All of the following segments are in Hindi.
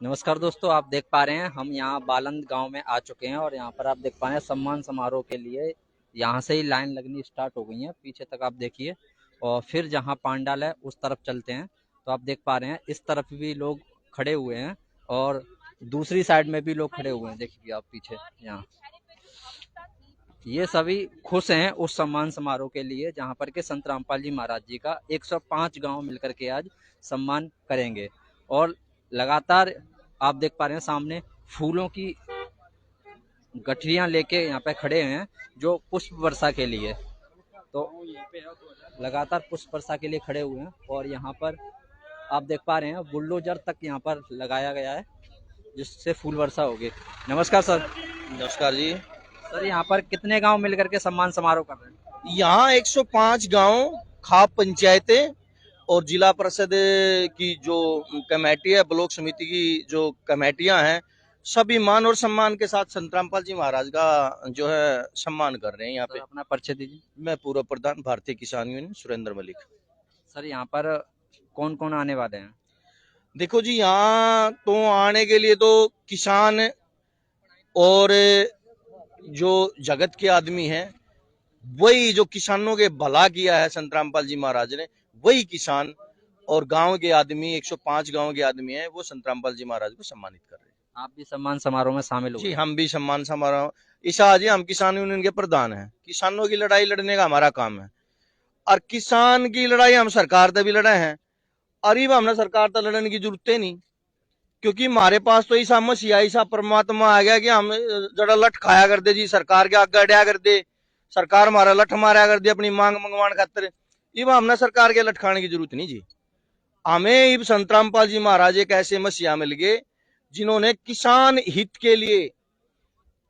नमस्कार दोस्तों, आप देख पा रहे हैं हम यहाँ बालंद गांव में आ चुके हैं और यहाँ पर आप देख पा रहे हैं सम्मान समारोह के लिए यहाँ से ही लाइन लगनी स्टार्ट हो गई है। पीछे तक आप देखिए और फिर जहाँ पांडाल है उस तरफ चलते हैं तो आप देख पा रहे हैं इस तरफ भी लोग खड़े हुए हैं और दूसरी साइड में भी लोग खड़े हुए हैं। देखिए आप पीछे यहाँ ये सभी खुश हैं उस सम्मान समारोह के लिए जहाँ पर के संत रामपाल जी महाराज जी का 105 गांव मिलकर के आज सम्मान करेंगे। और लगातार आप देख पा रहे हैं सामने फूलों की गठरियां लेके यहाँ पे खड़े हैं जो पुष्प वर्षा के लिए। तो लगातार पुष्प वर्षा के लिए खड़े हुए हैं और यहाँ पर आप देख पा रहे हैं बुलडोजर तक यहाँ पर लगाया गया है जिससे फूल वर्षा होगी। नमस्कार सर। नमस्कार जी। सर यहाँ पर कितने गांव मिलकर के सम्मान समारोह कर रहे हैं? यहाँ 105 गांव, खाप पंचायतें और जिला परिषद की जो कमेटी है, ब्लॉक समिति की जो कमेटियां हैं, सभी मान और सम्मान के साथ संत रामपाल जी महाराज का जो है सम्मान कर रहे हैं यहाँ पे। अपना परिचय दीजिए। मैं पूर्व प्रधान भारतीय किसान यूनियन सुरेंद्र मलिक। सर यहाँ पर कौन कौन आने वाले हैं? देखो जी, यहाँ तो आने के लिए तो किसान और जो जगत के आदमी हैं, वही जो किसानों के भला किया है संत रामपाल जी महाराज ने, वही किसान और गांव के आदमी 105 गांव के आदमी हैं, वो संत रामपाल जी महाराज को सम्मानित कर रहे हैं। आप भी सम्मान समारोह में शामिल हुए? जी, हम भी सम्मान समारोह। ईशा जी, हम किसान यूनियन के प्रधान हैं। किसानों की लड़ाई लड़ने का हमारा काम है और किसान की लड़ाई हम सरकार से भी लड़े हैं और ये हमने सरकार से लड़ने की जरूरत है नहीं, क्योंकि हमारे पास तो ईसा मसीहा ईसा परमात्मा आ गया कि हम जड़ा लठ खाया कर दे जी, सरकार के आगे अड्या कर दे, सरकार हमारा लठ मारा कर दे अपनी मांग मंगवान खातर। ये हमने सरकार के लठ खाने की जरूरत नहीं जी। हमें संत रामपाल जी महाराज एक ऐसे मसीहा मिल गए जिन्होंने किसान हित के लिए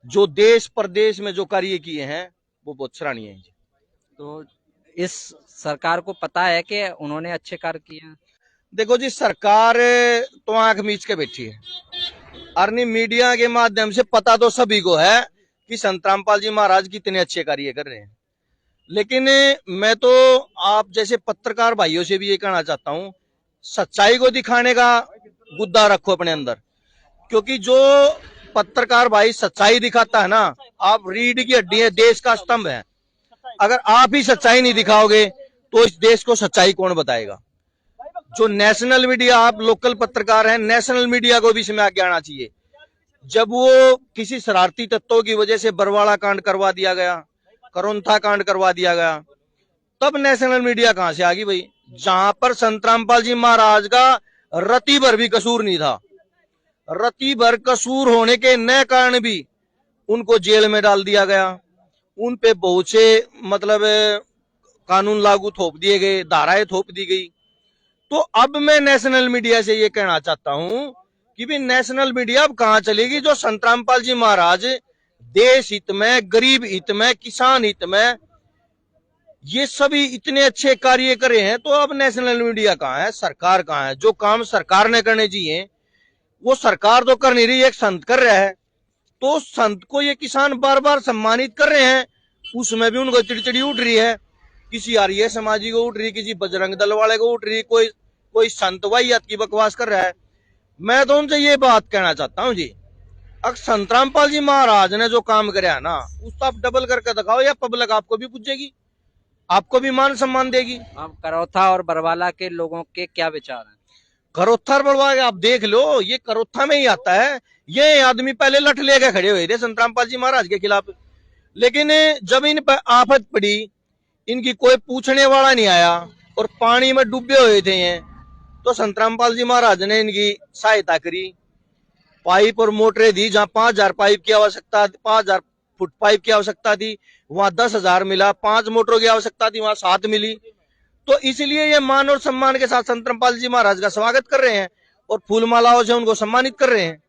जो देश प्रदेश में जो कार्य किए हैं वो बहुत सराहनीय है जी। तो इस सरकार को पता है कि उन्होंने अच्छे कार्य किए हैं? देखो जी, सरकार तो आंख मीच के बैठी है और नहीं मीडिया के माध्यम से पता तो सभी को है कि संत रामपाल जी महाराज कितने अच्छे कार्य कर रहे हैं। लेकिन मैं तो आप जैसे पत्रकार भाइयों से भी ये कहना चाहता हूं, सच्चाई को दिखाने का गुद्दा रखो अपने अंदर, क्योंकि जो पत्रकार भाई सच्चाई दिखाता है ना, आप रीढ़ की हड्डी है, देश का स्तंभ है। अगर आप ही सच्चाई नहीं दिखाओगे तो इस देश को सच्चाई कौन बताएगा। जो नेशनल मीडिया, आप लोकल पत्रकार हैं, नेशनल मीडिया को भी इसमें आगे आना चाहिए। जब वो किसी शरारती तत्वों की वजह से बरवाड़ा कांड करवा दिया गया, करोंथा कांड करवा दिया गया, तब नेशनल मीडिया कहां से आ गई भाई? जहां पर संत रामपाल जी महाराज का रति भर भी कसूर नहीं था, रति भर कसूर होने के न कारण भी उनको जेल में डाल दिया गया, उन पे बहुत से मतलब कानून लागू थोप दिए गए, धाराएं थोप दी गई। तो अब मैं नेशनल मीडिया से ये कहना चाहता हूं कि भी नेशनल मीडिया अब कहां चलेगी जो संत रामपाल जी महाराज देश हित में, गरीब हित में, किसान हित में ये सभी इतने अच्छे कार्य करे हैं, तो अब नेशनल मीडिया कहां है, सरकार कहां है? जो काम सरकार ने करने चाहिए वो सरकार तो कर नहीं रही, एक संत कर रहा है। तो संत को ये किसान बार बार सम्मानित कर रहे हैं, उसमें भी उनको चिड़चिड़ी उठ रही है। किसी आर्य समाजी को उठ रही, किसी बजरंग दल वाले को उठ रही, कोई संत वाहियात की बकवास कर रहा है। मैं तो उनसे ये बात कहना चाहता हूँ जी, अगर संत रामपाल जी महाराज ने जो काम कराया ना, उसको आप डबल करके दिखाओ, या पब्लिक आपको भी पूछेगी, आपको भी मान सम्मान देगी। अब करौथा और बरवाला के लोगों के क्या विचार हैं? करोत्था बड़वा आप देख लो, ये करोत्था में ही आता है। ये आदमी पहले लठ लेके खड़े हुए थे संत रामपाल जी महाराज के खिलाफ, लेकिन जब इन पर आफत पड़ी, इनकी कोई पूछने वाला नहीं आया और पानी में डूबे हुए थे ये, तो संत रामपाल जी महाराज ने इनकी सहायता करी, पाइप और मोटरें दी। जहां 5,000 पाइप की आवश्यकता, 5,000 फुट पाइप की आवश्यकता थी, वहां 10,000 मिला। 5 मोटरों की आवश्यकता थी, वहां 7 मिली। तो इसलिए ये मान और सम्मान के साथ संत रामपाल जी महाराज का स्वागत कर रहे हैं और फूल मालाओं से उनको सम्मानित कर रहे हैं।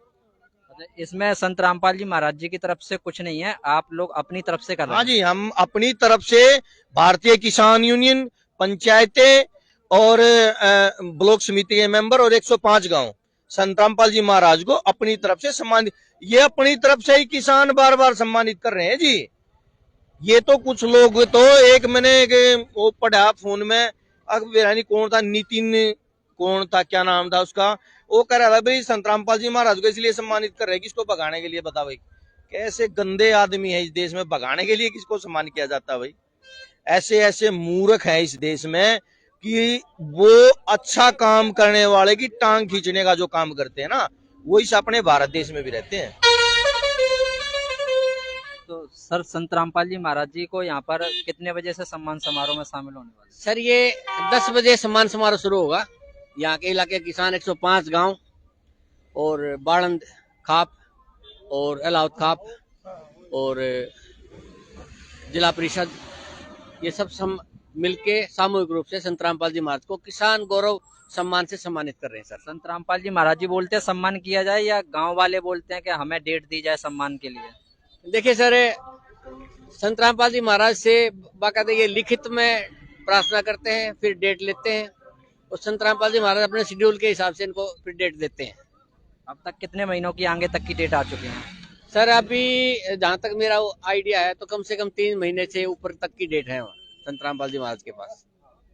इसमें संत रामपाल जी महाराज जी की तरफ से कुछ नहीं है, आप लोग अपनी तरफ से कर रहे हैं? हाँ जी, हम अपनी तरफ से भारतीय किसान यूनियन, पंचायतें और ब्लॉक समिति के मेंबर और 105 गांव संत रामपाल जी महाराज को अपनी तरफ से सम्मानित, ये अपनी तरफ से ही किसान बार बार सम्मानित कर रहे हैं जी। ये तो कुछ लोग तो, एक मैंने वो पढ़ा फोन में, अब कौन था, नितिन कौन था, क्या नाम था उसका, वो कह रहा था भाई संत रामपाल जी महाराज को इसलिए सम्मानित कर रहे हैं किसको भगाने के लिए, बता भाई कैसे गंदे आदमी है इस देश में, भगाने के लिए किसको सम्मान किया जाता है भाई। ऐसे ऐसे मूर्ख है इस देश में कि वो अच्छा काम करने वाले की टांग खींचने का जो काम करते हैं ना, वो इस अपने भारत देश में भी रहते हैं। तो सर संत रामपाल जी महाराज जी को यहाँ पर कितने बजे से सम्मान समारोह में शामिल होने वाले? सर ये 10 बजे सम्मान समारोह शुरू होगा। यहाँ के इलाके किसान 105 गांव और बाड़ंद खाप और अलाउद खाप और जिला परिषद ये सब मिलके सामूहिक रूप से संत रामपाल जी महाराज को किसान गौरव सम्मान से सम्मानित कर रहे हैं। सर संत रामपाल जी महाराज जी बोलते हैं सम्मान किया जाए या गांव वाले बोलते हैं कि हमें डेट दी जाए सम्मान के लिए? देखिए सर, संत रामपाल जी महाराज से बाकायदा ये लिखित में प्रार्थना करते हैं, फिर डेट लेते हैं और संत रामपाल जी महाराज अपने शेड्यूल के हिसाब से इनको फिर डेट देते हैं। अब तक कितने महीनों की आगे तक की डेट आ चुकी है? सर अभी जहाँ तक मेरा आइडिया है तो कम से कम 3 महीने से ऊपर तक की डेट है संत रामपाल जी महाराज के पास।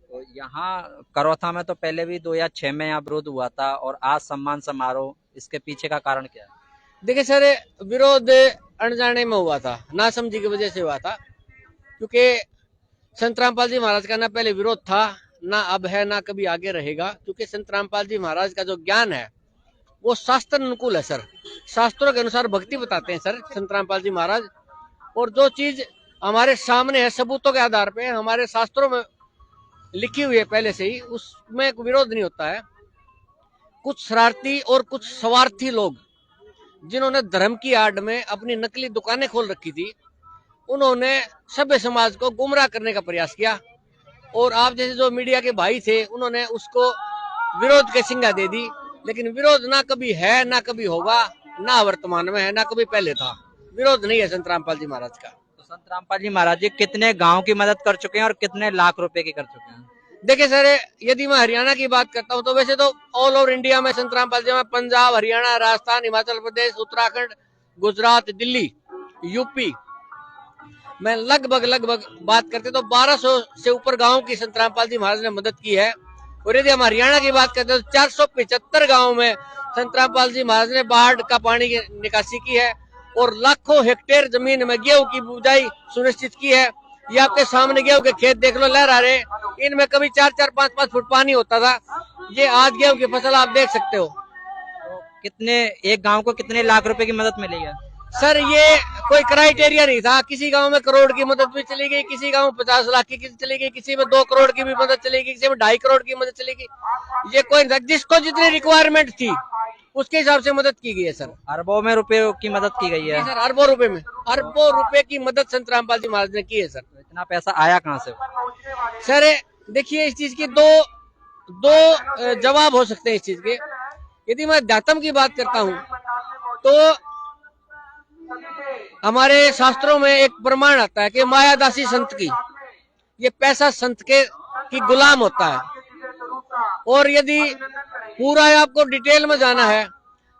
तो यहाँ करौथा में तो पहले भी 2006 में यहाँ विरोध हुआ था और आज सम्मान समारोह, इसके पीछे का कारण क्या है? देखिए सर, विरोध अनजाने में हुआ था, ना समझी की वजह से हुआ था, क्योंकि संत रामपाल जी महाराज का ना पहले विरोध था, ना अब है, ना कभी आगे रहेगा। क्योंकि संत रामपाल जी महाराज का जो ज्ञान है वो शास्त्र अनुकूल है सर, शास्त्रों के अनुसार भक्ति बताते हैं सर संत रामपाल जी महाराज। और जो चीज हमारे सामने है सबूतों के आधार पे हमारे शास्त्रों में लिखी हुई है पहले से ही, उसमें विरोध नहीं होता है। कुछ शरारती और कुछ स्वार्थी लोग जिन्होंने धर्म की आड़ में अपनी नकली दुकानें खोल रखी थी, उन्होंने सभ्य समाज को गुमराह करने का प्रयास किया। और आप जैसे जो मीडिया के भाई थे उन्होंने उसको विरोध की संज्ञा दे दी, लेकिन विरोध ना कभी है, ना कभी होगा, ना वर्तमान में है, ना कभी पहले था। विरोध नहीं है संत रामपाल जी महाराज का। तो संत रामपाल जी महाराज जी कितने गांव की मदद कर चुके हैं और कितने लाख रुपए की कर चुके हैं? देखिए सर, यदि मैं हरियाणा की बात करता हूं तो वैसे तो ऑल ओवर इंडिया में संत रामपाल जी में पंजाब, हरियाणा, राजस्थान, हिमाचल प्रदेश, उत्तराखंड, गुजरात, दिल्ली, यूपी में लगभग बात करते तो 1200 से ऊपर गांव की संत रामपाल जी महाराज ने मदद की है। और यदि हम हरियाणा की बात करते हैं तो 475 गाँव में संत रामपाल जी महाराज ने बाढ़ का पानी की निकासी की है और लाखों हेक्टेयर जमीन में गेहूं की बुआई सुनिश्चित की है। ये आपके सामने गेहूं के खेत देख लो, लहरा रहे, इनमें कभी 4-4, 5-5 फुट पानी होता था। ये आज गेहूं की फसल आप देख सकते हो। तो कितने, एक गांव को कितने लाख रुपए की मदद मिली है? सर ये कोई क्राइटेरिया नहीं था, किसी गांव में करोड़ की मदद भी चली गई, किसी गांव में 50 लाख की चली गई, किसी में 2 करोड़ की भी मदद चली गई, किसी में 2.5 करोड़ की मदद चली गई। ये कोई जिसको जितनी रिक्वायरमेंट थी उसके हिसाब से मदद की गई है सर। अरबों में रुपए की मदद की गई है सर, अरबों रुपए की मदद संत रामपाल जी महाराज ने की है सर। तो इतना पैसा आया कहाँ से? सर देखिए, इस चीज की दो जवाब हो सकते हैं इस चीज के। यदि मैं अध्यात्म की बात करता हूँ तो हमारे शास्त्रों में एक प्रमाण आता है कि मायादासी संत की, ये पैसा संत की गुलाम होता है। और यदि पूरा आपको डिटेल में जाना है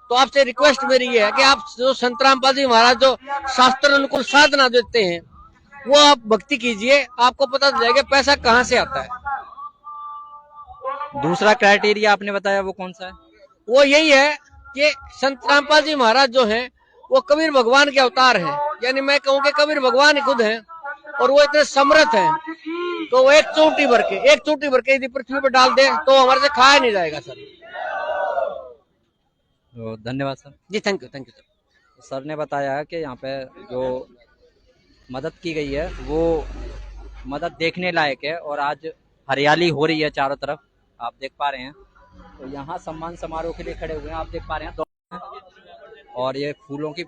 तो आपसे रिक्वेस्ट मेरी ये है कि आप जो संत रामपाल जी महाराज जो शास्त्र अनुकूल साधना देते हैं वो आप भक्ति कीजिए, आपको पता चल जाएगा पैसा कहाँ से आता है। दूसरा क्राइटेरिया आपने बताया वो कौन सा है? वो यही है कि संत रामपाल जी महाराज जो हैं वो कबीर भगवान के अवतार हैं, यानी मैं कहूँ कि कबीर भगवान ही खुद हैं और वो इतने समर्थ हैं। तो वो एक चोटी भर के यदि पृथ्वी पर डाल दे तो हमारे से खाया नहीं जाएगा सर। तो धन्यवाद sir ji, thank you sir. Sir ने बताया कि यहाँ पे जो मदद की गई है वो मदद देखने लायक है और आज हरियाली हो रही है चारों तरफ, आप देख पा रहे हैं। तो यहाँ सम्मान समारोह के लिए खड़े हुए हैं, आप देख पा रहे हैं, और ये फूलों की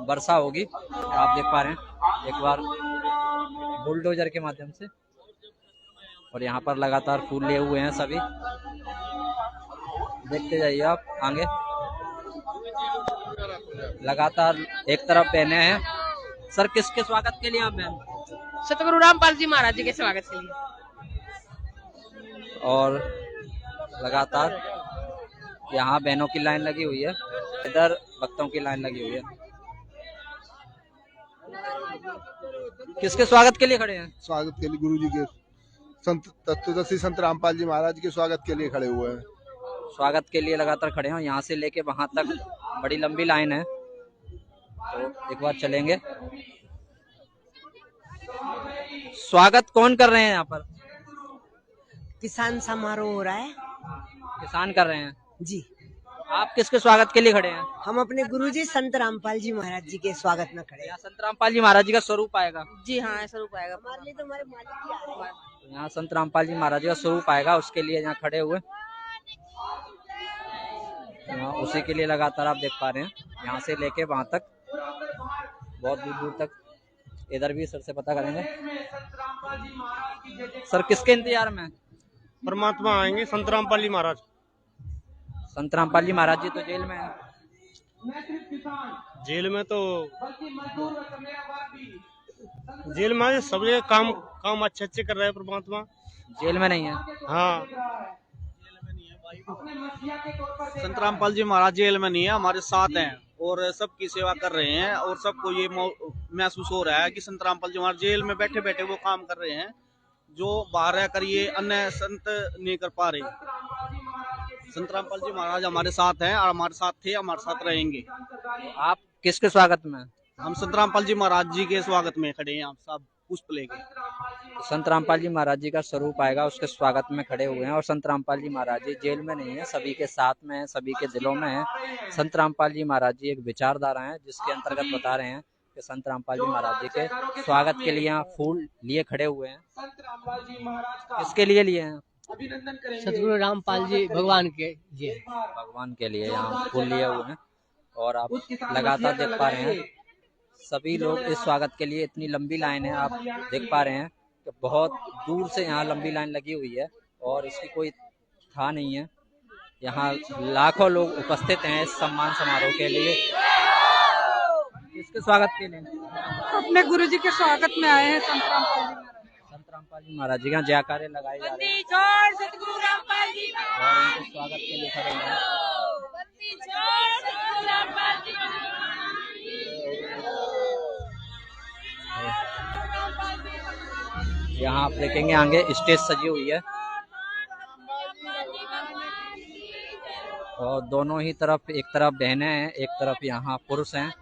वर्षा होगी, आप देख पा रहे हैं एक बार बुलडोजर के माध्यम से। और यहाँ पर लगातार फूल लिए हुए हैं सभी, देखते जाइए आप आगे, लगातार एक तरफ बहने हैं। सर किसके स्वागत के लिए आप बहन? सतगुरु रामपाल जी महाराज जी के स्वागत के लिए। और लगातार यहाँ बहनों की लाइन लगी हुई है, इधर भक्तों की लाइन लगी हुई है। किसके स्वागत के लिए खड़े हैं? स्वागत के लिए गुरु जी के, संत तत्वदर्शी संत रामपाल जी महाराज के स्वागत के लिए खड़े हुए हैं। स्वागत के लिए लगातार खड़े हैं। यहाँ से लेके वहां तक बड़ी लंबी लाइन है, तो एक बार चलेंगे। स्वागत कौन कर रहे हैं यहाँ पर? किसान समारोह हो रहा है किसान कर रहे हैं। जी। आप किसके स्वागत के लिए खड़े हैं? हम अपने गुरुजी संत रामपाल जी महाराज जी के स्वागत में खड़े हैं। यहाँ संत रामपाल जी महाराज जी का स्वरूप आएगा। जी हाँ, ऐसा रूप आएगा। हमारे लिए तो हमारे मालिक ही आ रहे हैं। तो यहाँ संत रामपाल जी महाराज जी का स्वरूप आएगा, उसके लिए यहाँ खड़े हुए। यहाँ उसी के लिए लगातार आप देख पा रहे हैं, यहाँ से लेके वहां तक, बहुत दूर दूर तक। इधर भी सर से पता करेंगे। सर किसके इंतजार में? परमात्मा आएंगे, संत रामपाल जी महाराज। संत रामपाल जी महाराज जी तो जेल में है। जेल में तो जेल में सब जगह काम अच्छे अच्छे कर रहे हैं परमात्मा। जेल में नहीं है। हाँ, संत रामपाल जी महाराज जेल में नहीं है, हमारे साथ हैं और सबकी सेवा कर रहे हैं। और सबको ये महसूस हो रहा है कि संत रामपाल जी महाराज जेल में बैठे बैठे वो काम कर रहे हैं जो बाहर रहकर ये अन्य संत नहीं कर पा रहे। संत रामपाल जी महाराज हमारे साथ हैं और हमारे साथ थे, हमारे साथ रहेंगे। तो आप किसके स्वागत में? हम संत रामपाल जी महाराज जी के स्वागत में खड़े हैं, आप सब पुष्प लेके। तो संत रामपाल जी महाराज जी का स्वरूप आएगा, उसके स्वागत में खड़े हुए हैं। और संत रामपाल जी महाराज जी जेल में नहीं है, सभी के साथ में है, सभी के दिलों में है। संत रामपाल जी महाराज जी एक विचारधारा है, जिसके अंतर्गत बता रहे हैं कि संत रामपाल जी महाराज जी के स्वागत के लिए यहाँ फूल लिए खड़े हुए हैं। किसके लिए लिए हैं? सतगुरु रामपाल जी भगवान के जी भगवान के लिए यहाँ फूल लिए हुए हैं। और आप लगातार देख पा रहे हैं, सभी लोग इस स्वागत के लिए, इतनी लंबी लाइन है, आप देख पा रहे हैं कि बहुत दूर से यहाँ लंबी लाइन लगी हुई है और इसकी कोई था नहीं है। यहाँ लाखों लोग उपस्थित हैं इस सम्मान समारोह के लिए। इसके स्वागत के लिए अपने गुरुजी के स्वागत में आए हैं संत रामपाल जी महाराज जी का जयकारे लगाए जा रहे हैं सतगुरु रामपाल जी और उनके स्वागत के लिए खड़े हैं। यहाँ आप देखेंगे आगे स्टेज सजी हुई है और दोनों ही तरफ, एक तरफ बहनें हैं, एक तरफ यहाँ पुरुष हैं।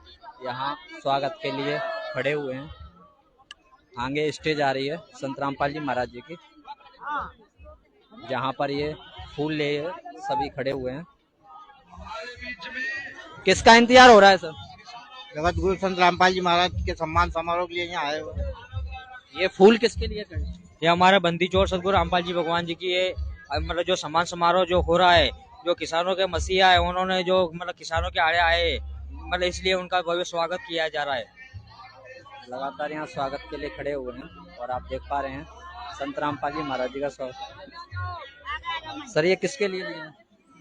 यहाँ स्वागत के लिए खड़े हुए हैं। आगे स्टेज आ रही है संत रामपाल जी महाराज जी की, जहाँ पर ये फूल ले सभी खड़े हुए हैं। किसका इंतजार हो रहा है सर? जगत गुरु संत रामपाल जी महाराज के सम्मान समारोह के लिए यहाँ आए हुए। ये फूल किसके लिए खड़े? ये हमारे बंदी चोर सतगुरु रामपाल जी भगवान जी की ये मतलब जो सम्मान समारोह जो हो रहा है, जो किसानों के मसीहा है, उन्होंने जो मतलब किसानों के आड़े आए, मतलब इसलिए उनका भव्य स्वागत किया जा रहा है। लगातार यहाँ स्वागत के लिए खड़े हुए हैं और आप देख पा रहे हैं संत रामपाल जी महाराज जी का स्वागत। सर ये किसके लिए लिए हैं?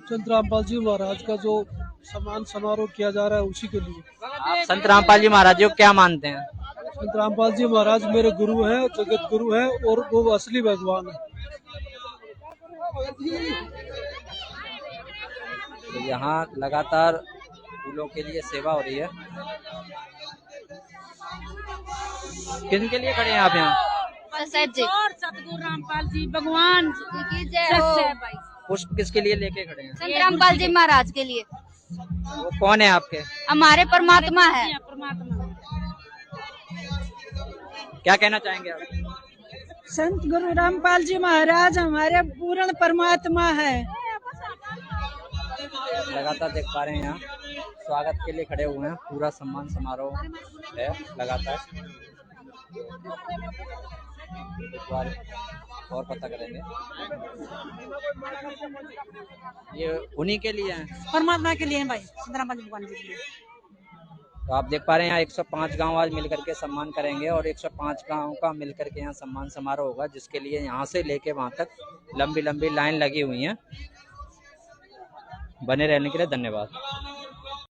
संत रामपाल जी महाराज का जो सम्मान समारोह किया जा रहा है उसी के लिए। आप संत रामपाल जी महाराज जी को क्या मानते हैं? संत रामपाल जी महाराज मेरे गुरु हैं, जगत गुरु हैं और वो असली भगवान है। तो यहाँ लगातार फूलों के लिए सेवा हो रही है। किन के लिए खड़े हैं आप यहाँ? सतगुरु रामपाल जी भगवान की जय। पुष्प किसके लिए लेके खड़े हैं? संत रामपाल जी महाराज के लिए। वो कौन है आपके? हमारे परमात्मा है। क्या कहना चाहेंगे आप? संत गुरु रामपाल जी महाराज हमारे पूर्ण परमात्मा है। लगातार देख पा रहे हैं यहाँ स्वागत के लिए खड़े हुए हैं, पूरा सम्मान समारोह है लगातार। एक बार और पता करेंगे, ये उन्हीं के लिए है, परमात्मा के लिए है भाई, संत रामपाल जी भगवान जी के लिए। तो आप देख पा रहे हैं यहाँ 105 गांव आज मिलकर के सम्मान करेंगे और 105 गांव का मिलकर के यहाँ सम्मान समारोह होगा, जिसके लिए यहाँ से लेके वहां तक लंबी लंबी लाइन लगी हुई है। बने रहने के लिए धन्यवाद।